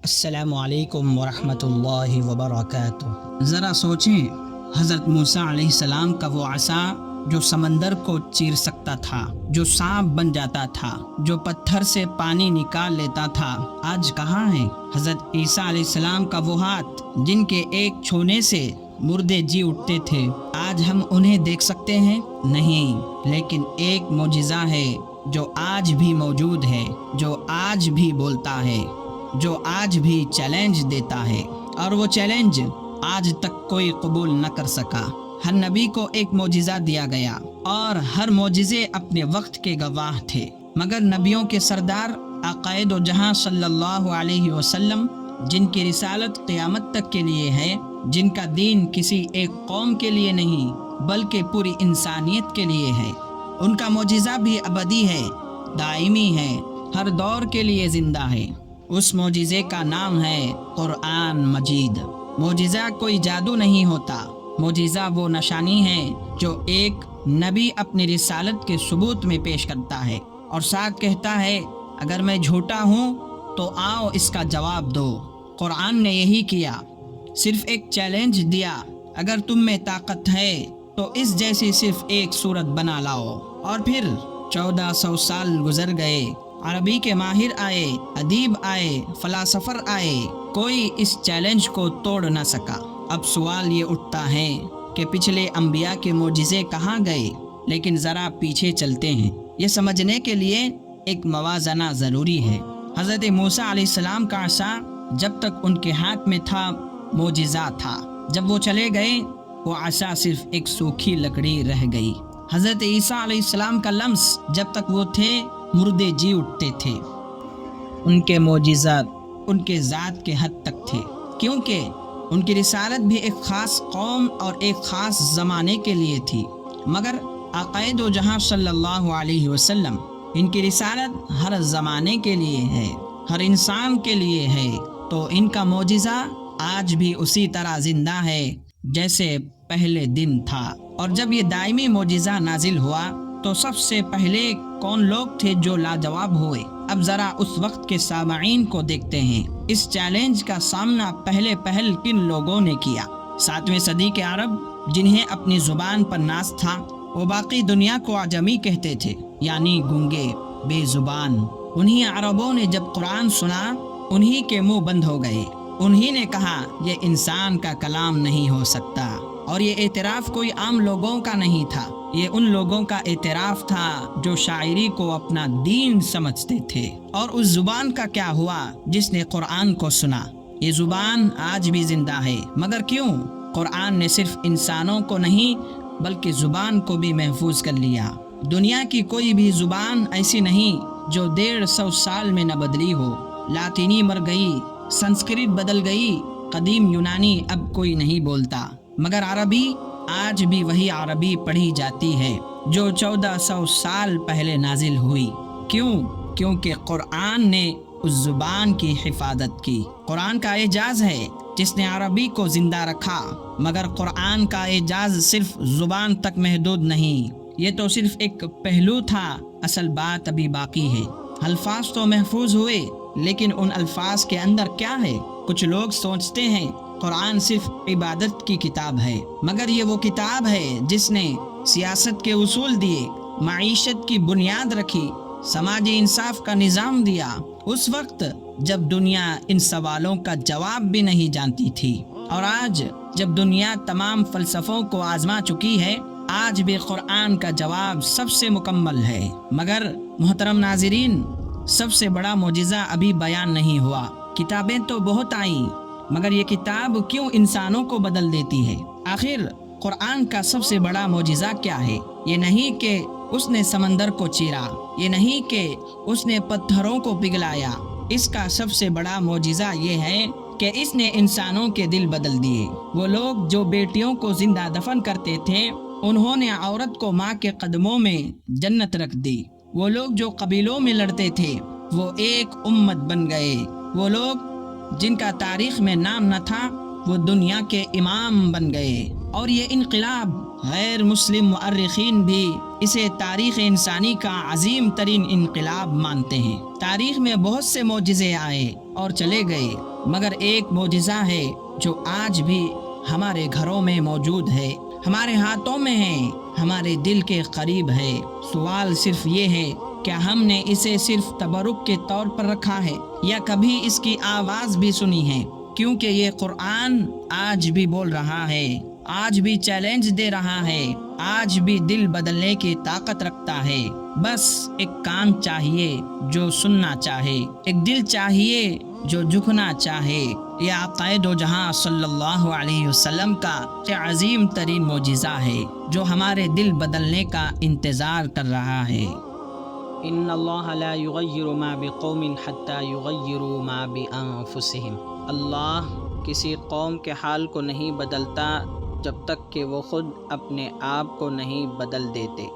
السلام علیکم ورحمۃ اللہ وبرکاتہ۔ ذرا سوچیں، حضرت موسیٰ علیہ السلام کا وہ عصا جو سمندر کو چیر سکتا تھا، جو سانپ بن جاتا تھا، جو پتھر سے پانی نکال لیتا تھا، آج کہاں ہے؟ حضرت عیسیٰ علیہ السلام کا وہ ہاتھ جن کے ایک چھونے سے مردے جی اٹھتے تھے، آج ہم انہیں دیکھ سکتے ہیں؟ نہیں، لیکن ایک معجزہ ہے جو آج بھی موجود ہے، جو آج بھی بولتا ہے، جو آج بھی چیلنج دیتا ہے، اور وہ چیلنج آج تک کوئی قبول نہ کر سکا۔ ہر نبی کو ایک معجزہ دیا گیا اور ہر معجزے اپنے وقت کے گواہ تھے، مگر نبیوں کے سردار عقائد و جہاں صلی اللہ علیہ وسلم، جن کی رسالت قیامت تک کے لیے ہے، جن کا دین کسی ایک قوم کے لیے نہیں بلکہ پوری انسانیت کے لیے ہے، ان کا معجزہ بھی ابدی ہے، دائمی ہے، ہر دور کے لیے زندہ ہے۔ اس معجزے کا نام ہے قرآن مجید۔ معجزہ کوئی جادو نہیں ہوتا، معجزہ وہ نشانی ہے جو ایک نبی اپنی رسالت کے ثبوت میں پیش کرتا ہے اور ساتھ کہتا ہے، اگر میں جھوٹا ہوں تو آؤ اس کا جواب دو۔ قرآن نے یہی کیا، صرف ایک چیلنج دیا، اگر تم میں طاقت ہے تو اس جیسی صرف ایک صورت بنا لاؤ۔ اور پھر 1400 سال گزر گئے، عربی کے ماہر آئے، ادیب آئے، فلاسفر آئے، کوئی اس چیلنج کو توڑ نہ سکا۔ اب سوال یہ اٹھتا ہے کہ پچھلے انبیاء کے معجزے کہاں گئے؟ لیکن ذرا پیچھے چلتے ہیں، یہ سمجھنے کے لیے ایک موازنہ ضروری ہے۔ حضرت موسیٰ علیہ السلام کا عصا جب تک ان کے ہاتھ میں تھا معجزہ تھا، جب وہ چلے گئے وہ عصا صرف ایک سوکھی لکڑی رہ گئی۔ حضرت عیسیٰ علیہ السلام کا لمس جب تک وہ تھے، مردے جی اٹھتے تھے۔ ان کے معجزات ان کے ذات کے حد تک تھے، کیونکہ ان کی رسالت بھی ایک خاص قوم اور ایک خاص زمانے کے لیے تھی، مگر عقائد و جہاں صلی اللہ علیہ وسلم، ان کی رسالت ہر زمانے کے لیے ہے، ہر انسان کے لیے ہے، تو ان کا معجزہ آج بھی اسی طرح زندہ ہے جیسے پہلے دن تھا۔ اور جب یہ دائمی معجزہ نازل ہوا تو سب سے پہلے کون لوگ تھے جو لاجواب ہوئے؟ اب ذرا اس وقت کے سامعین کو دیکھتے ہیں، اس چیلنج کا سامنا پہل کن لوگوں نے کیا؟ 7ویں صدی کے عرب، جنہیں اپنی زبان پر ناز تھا، وہ باقی دنیا کو اعجمی کہتے تھے، یعنی گونگے، بے زبان۔ انہی عربوں نے جب قرآن سنا، انہی کے منہ بند ہو گئے، انہی نے کہا یہ انسان کا کلام نہیں ہو سکتا۔ اور یہ اعتراف کوئی عام لوگوں کا نہیں تھا، یہ ان لوگوں کا اعتراف تھا جو شاعری کو اپنا دین سمجھتے تھے۔ اور اس زبان کا کیا ہوا جس نے قرآن کو سنا؟ یہ زبان آج بھی زندہ ہے، مگر کیوں؟ قرآن نے صرف انسانوں کو نہیں بلکہ زبان کو بھی محفوظ کر لیا۔ دنیا کی کوئی بھی زبان ایسی نہیں جو 150 سال میں نہ بدلی ہو۔ لاطینی مر گئی، سنسکرت بدل گئی، قدیم یونانی اب کوئی نہیں بولتا، مگر عربی آج بھی وہی عربی پڑھی جاتی ہے جو 1400 سال پہلے نازل ہوئی۔ کیوں؟ کیونکہ قرآن نے اس زبان کی حفاظت کی۔ قرآن کا اعجاز ہے جس نے عربی کو زندہ رکھا، مگر قرآن کا اعجاز صرف زبان تک محدود نہیں، یہ تو صرف ایک پہلو تھا، اصل بات ابھی باقی ہے۔ الفاظ تو محفوظ ہوئے، لیکن ان الفاظ کے اندر کیا ہے؟ کچھ لوگ سوچتے ہیں قرآن صرف عبادت کی کتاب ہے، مگر یہ وہ کتاب ہے جس نے سیاست کے اصول دیے، معیشت کی بنیاد رکھی، سماجی انصاف کا نظام دیا، اس وقت جب دنیا ان سوالوں کا جواب بھی نہیں جانتی تھی۔ اور آج جب دنیا تمام فلسفوں کو آزما چکی ہے، آج بھی قرآن کا جواب سب سے مکمل ہے۔ مگر محترم ناظرین، سب سے بڑا معجزہ ابھی بیان نہیں ہوا۔ کتابیں تو بہت آئیں، مگر یہ کتاب کیوں انسانوں کو بدل دیتی ہے؟ آخر قرآن کا سب سے بڑا معجزہ کیا ہے؟ یہ نہیں کہ اس نے سمندر کو چیرا، یہ نہیں کہ اس نے پتھروں کو پگھلایا، اس کا سب سے بڑا معجزہ یہ ہے کہ اس نے انسانوں کے دل بدل دیے۔ وہ لوگ جو بیٹیوں کو زندہ دفن کرتے تھے، انہوں نے عورت کو ماں کے قدموں میں جنت رکھ دی۔ وہ لوگ جو قبیلوں میں لڑتے تھے، وہ ایک امت بن گئے۔ وہ لوگ جن کا تاریخ میں نام نہ تھا، وہ دنیا کے امام بن گئے۔ اور یہ انقلاب غیر مسلم مؤرخین بھی اسے تاریخ انسانی کا عظیم ترین انقلاب مانتے ہیں۔ تاریخ میں بہت سے معجزے آئے اور چلے گئے، مگر ایک معجزہ ہے جو آج بھی ہمارے گھروں میں موجود ہے، ہمارے ہاتھوں میں ہے، ہمارے دل کے قریب ہے۔ سوال صرف یہ ہے کیا ہم نے اسے صرف تبرک کے طور پر رکھا ہے یا کبھی اس کی آواز بھی سنی ہے؟ کیونکہ یہ قرآن آج بھی بول رہا ہے، آج بھی چیلنج دے رہا ہے، آج بھی دل بدلنے کی طاقت رکھتا ہے۔ بس ایک کان چاہیے جو سننا چاہے، ایک دل چاہیے جو جھکنا چاہے۔ یہ آقا دو جہاں صلی اللہ علیہ وسلم کا عظیم ترین معجزہ ہے جو ہمارے دل بدلنے کا انتظار کر رہا ہے۔ ان اللہ لا یغیر ما بقوم حتی یغیروا ما بانفسہم۔ اللہ کسی قوم کے حال کو نہیں بدلتا جب تک کہ وہ خود اپنے آپ کو نہیں بدل دیتے۔